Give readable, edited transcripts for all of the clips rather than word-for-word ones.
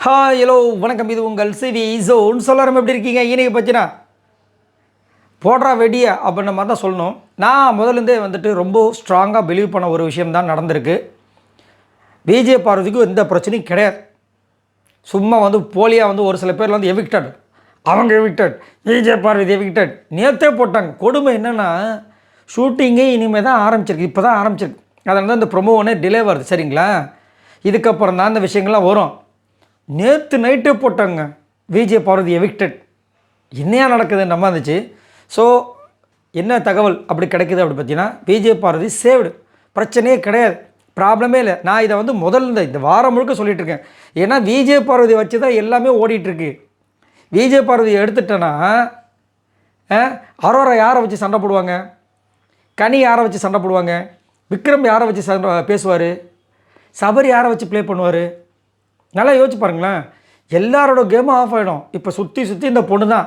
Hi hello வணக்கம். இது உங்கள் சிவி ஜோன். சொல்லாரம் எப்படி இருக்கீங்க? இன்றைக்கி பற்றினா போடுறா வெடியா அப்படின்ற மாதிரி தான் சொல்லணும். நான் முதலேருந்தே வந்துட்டு ரொம்ப ஸ்ட்ராங்காக பிலீவ் பண்ண ஒரு விஷயம் தான் நடந்திருக்கு. விஜய் பார்வதிக்கும் எந்த பிரச்சனையும் கிடையாது. சும்மா போலியாக ஒரு சில பேர் எவிக்டட், அவங்க எவிக்டட், விஜய் பார்வதி எவிக்டட் நேற்றே போட்டாங்க. கொடுமை என்னென்னா ஷூட்டிங்கே இனிமேல் தான் ஆரம்பிச்சிருக்கு, இப்போ தான் ஆரம்பிச்சிருக்கு. அதனால தான் இந்த ப்ரொமோவனே டிலே வருது. சரிங்களா? இதுக்கப்புறம் தான் இந்த விஷயங்கள்லாம் வரும். நேற்று நைட்டே போட்டாங்க விஜய் பார்வதி எவிக்டட். என்னையா நடக்குதுன்னு நம்ம இருந்துச்சு. ஸோ என்ன தகவல் அப்படி கிடைக்குது அப்படி பார்த்தீங்கன்னா, விஜய் பார்வதி சேவ்டு, பிரச்சனையே கிடையாது, ப்ராப்ளமே இல்லை. நான் இதை முதல்ல இந்த வாரம் முழுக்க சொல்லிகிட்டு இருக்கேன். ஏன்னா விஜய் பார்வதி வச்சு தான் எல்லாமே ஓடிட்டுருக்கு. விஜய் பார்வதி எடுத்துட்டேன்னா அரோரா யாரை வச்சு சண்டை போடுவாங்க, கனி யாரை வச்சு சண்டை போடுவாங்க, விக்ரம் யாரை வச்சு சண்டை பேசுவார், சபரி யாரை வச்சு ப்ளே பண்ணுவார். நல்லா யோசிச்சு பாருங்களேன். எல்லாரோட கேமும் ஆஃப் ஆகிடும். இப்போ சுற்றி இந்த பொண்ணு தான்.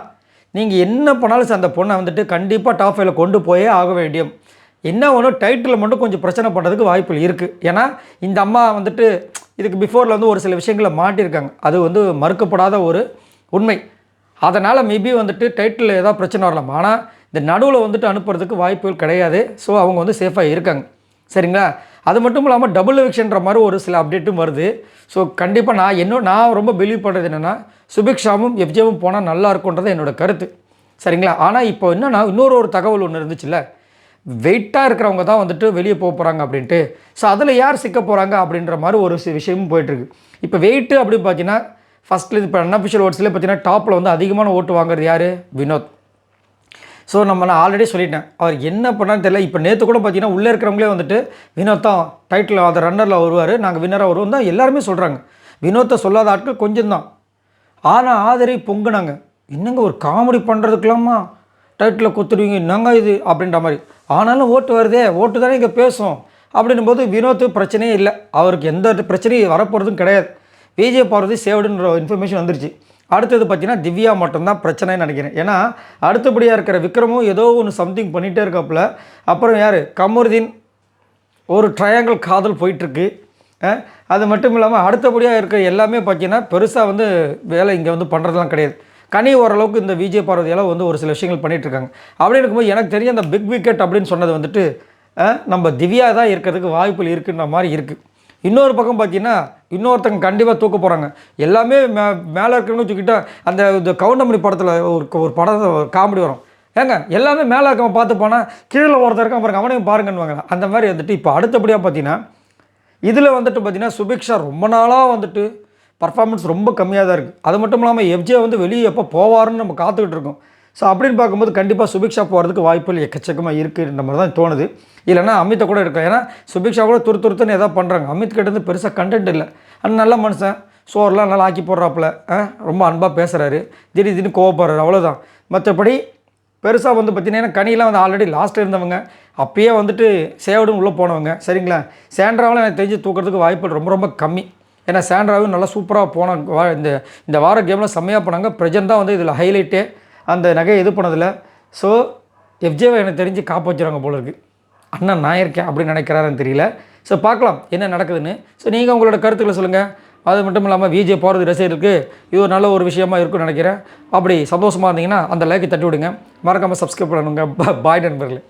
நீங்கள் என்ன பண்ணாலும் அந்த பொண்ணை கண்டிப்பாக டாப் 5ல கொண்டு போயே ஆக வேண்டியும். என்ன ஒன்று டைட்டில் மட்டும் கொஞ்சம் பிரச்சனை பண்ணுறதுக்கு வாய்ப்புகள் இருக்குது. ஏன்னா இந்த அம்மா இதுக்கு பிஃபோரில் ஒரு சில விஷயங்களை மாட்டியிருக்காங்க. அது மறுக்கப்படாத ஒரு உண்மை. அதனால் மேபி டைட்டில் ஏதாவது பிரச்சனை வரலாம். ஆனால் இந்த நடுவில் அனுப்புறதுக்கு வாய்ப்புகள் கிடையாது. ஸோ அவங்க சேஃபாக இருக்காங்க. சரிங்களா? அது மட்டும் இல்லாமல் டபுள் எவிக்ஷன்ற மாதிரி ஒரு சில அப்டேட்டும் வருது. ஸோ கண்டிப்பாக நான் ரொம்ப பிலீவ் பண்ணுறது என்னென்னா, சுபிக்ஷாவும் எஃப்ஜேவும் போனால் நல்லா இருக்குன்றது என்னோடய கருத்து. சரிங்களா? ஆனால் இப்போ என்னென்னா இன்னொரு தகவல் ஒன்று இருந்துச்சுல்ல, வெயிட்டாக இருக்கிறவங்க தான் வெளியே போக போகிறாங்க அப்படின்ட்டு. ஸோ அதில் யார் சிக்க போகிறாங்க அப்படின்ற மாதிரி ஒரு விஷயமும் போயிட்டுருக்கு. இப்போ வெயிட்டு அப்படின்னு பார்த்தீங்கன்னா, ஃபஸ்ட்டில் இப்போ அன்அஃபிஷியல் ஓட்ஸ்லேயே பார்த்தீங்கன்னா டாப்பில் அதிகமான ஓட்டு வாங்குறது யார்? வினோத். ஸோ நான் ஆல்ரெடி சொல்லிட்டேன், அவர் என்ன பண்ணான்னு தெரியல. இப்போ நேற்று கூட பார்த்தீங்கன்னா உள்ளே இருக்கிறவங்களே வினோத் தான் டைட்டில் அதை ரன்னரில் வருவார், நாங்கள் வின்னராக வருவோம் தான் எல்லாருமே சொல்கிறாங்க. வினோத்தை சொல்லாத ஆட்கள் கொஞ்சம் தான். ஆனால் ஆதரி பொங்குனாங்க. என்னங்க ஒரு காமெடி பண்ணுறதுக்கெல்லாமா டைட்டில் கொடுத்துடுவீங்க, என்னங்க இது அப்படின்ற மாதிரி. ஆனாலும் ஓட்டு வருதே, ஓட்டு தானே இங்கே பேசும் அப்படின்னும் போது வினோத்து பிரச்சனையே இல்லை. அவருக்கு எந்த பிரச்சனையும் வரப்போகிறதும் கிடையாது. விஜய் பார்வதி சேவ்டுன்ற இன்ஃபர்மேஷன் வந்துருச்சு. அடுத்தது பார்த்தீங்கன்னா திவ்யா மட்டும்தான் பிரச்சனைன்னு நினைக்கிறேன். ஏன்னா அடுத்தபடியாக இருக்கிற விக்ரமும் ஏதோ ஒன்று சம்திங் பண்ணிகிட்டே இருக்காப்புல. அப்புறம் யார்? கமருதீன் ஒரு ட்ரையாங்கிள் காதல் போயிட்டுருக்கு. அது மட்டும் இல்லாமல் அடுத்தபடியாக இருக்கிற எல்லாமே பார்த்தீங்கன்னா பெருசாக வேலை இங்கே பண்ணுறதுலாம் கிடையாது. கனி ஓரளவுக்கு இந்த விஜய் பார்வதியால் ஒரு சில விஷயங்கள் பண்ணிகிட்ருக்காங்க. அப்படி இருக்கும்போது எனக்கு தெரிஞ்ச அந்த பிக் விக்கெட் அப்படின்னு சொன்னது நம்ம திவ்யா தான் இருக்கிறதுக்கு வாய்ப்புகள் இருக்குன்ற மாதிரி இருக்குது. இன்னொரு பக்கம் பார்த்தீங்கன்னா இன்னொருத்தங்க கண்டிப்பாக தூக்க போகிறாங்க. எல்லாமே மேலே இருக்கிறவங்க தூக்கிட்டா அந்த கவுண்டமணி படத்தில் ஒரு படம் காமெடி வரும். ஏங்க எல்லாமே மேலே இருக்கவங்க பார்த்து போனால் கீழே ஒருத்தர் இருக்கான் பாருங்க, அவனையும் பாருங்கன்னுவாங்க. அந்த மாதிரி இப்போ அடுத்தபடியாக பார்த்தீங்கன்னா இதில் பார்த்தீங்கன்னா சுபிக்ஷா ரொம்ப நாளாக பர்ஃபார்மன்ஸ் ரொம்ப கம்மியாக தான் இருக்குது. அது மட்டும் இல்லாமல் எஃப்ஜே வெளியே எப்போ போவாருன்னு நம்ம காத்துக்கிட்டு இருக்கோம். ஸோ அப்படின்னு பார்க்கும்போது கண்டிப்பாக சுபிக்ஷா போகிறதுக்கு வாய்ப்புகள் எக்கச்சக்கமாக இருக்குன்ற மாதிரி தான் தோணுது. இல்லைனா அமித்தை கூட இருக்கும். ஏன்னா சுபிக்ஷா கூட துருத்துன்னு எதாவது பண்ணுறாங்க. அமித் கிட்டேருந்து பெருசாக கண்டென்ட் இல்லை. ஆனால் நல்ல மனுஷன், சோறுலாம் நல்லா ஆக்கி போடுறாப்புல, ரொம்ப அன்பாக பேசுகிறாரு, திடீர்னு கோவப்படுறாரு, அவ்வளோதான். மற்றபடி பெருசாக பார்த்தீங்கன்னா கனியெலாம் ஆல்ரெடி லாஸ்ட்டில் இருந்தவங்க, அப்பயே சேவடும் உள்ளே போனவங்க. சரிங்களா? சாண்ட்ராவில் எனக்கு தெரிஞ்சு தூக்கிறதுக்கு வாய்ப்புகள் ரொம்ப ரொம்ப கம்மி. ஏன்னா சாண்ட்ராவும் நல்லா சூப்பராக போனாங்க. இந்த வார கேமில் செம்மையாக போனாங்க. பிரஜன் தான் இதில் ஹைலைட்டே அந்த நகையை இது பண்ணதில்ல. ஸோ எஃப்ஜேவை எனக்கு தெரிஞ்சு காப்பு வச்சுருவாங்க போல இருக்குது. அண்ணன் நான் இருக்கேன் அப்படின்னு நினைக்கிறாருன்னு தெரியல. ஸோ பார்க்கலாம் என்ன நடக்குதுன்னு. ஸோ நீங்கள் உங்களோட கருத்துக்களை சொல்லுங்கள். அது மட்டும் இல்லாமல் விஜய் போகிறது ரசிகருக்கு இது ஒரு நல்ல ஒரு விஷயமா இருக்குன்னு நினைக்கிறேன். அப்படி சந்தோஷமாக இருந்தீங்கன்னா அந்த லைக்கை தட்டி விடுங்க. மறக்காமல் சப்ஸ்கிரைப் பண்ணுங்க. பாய் நண்பர்களே.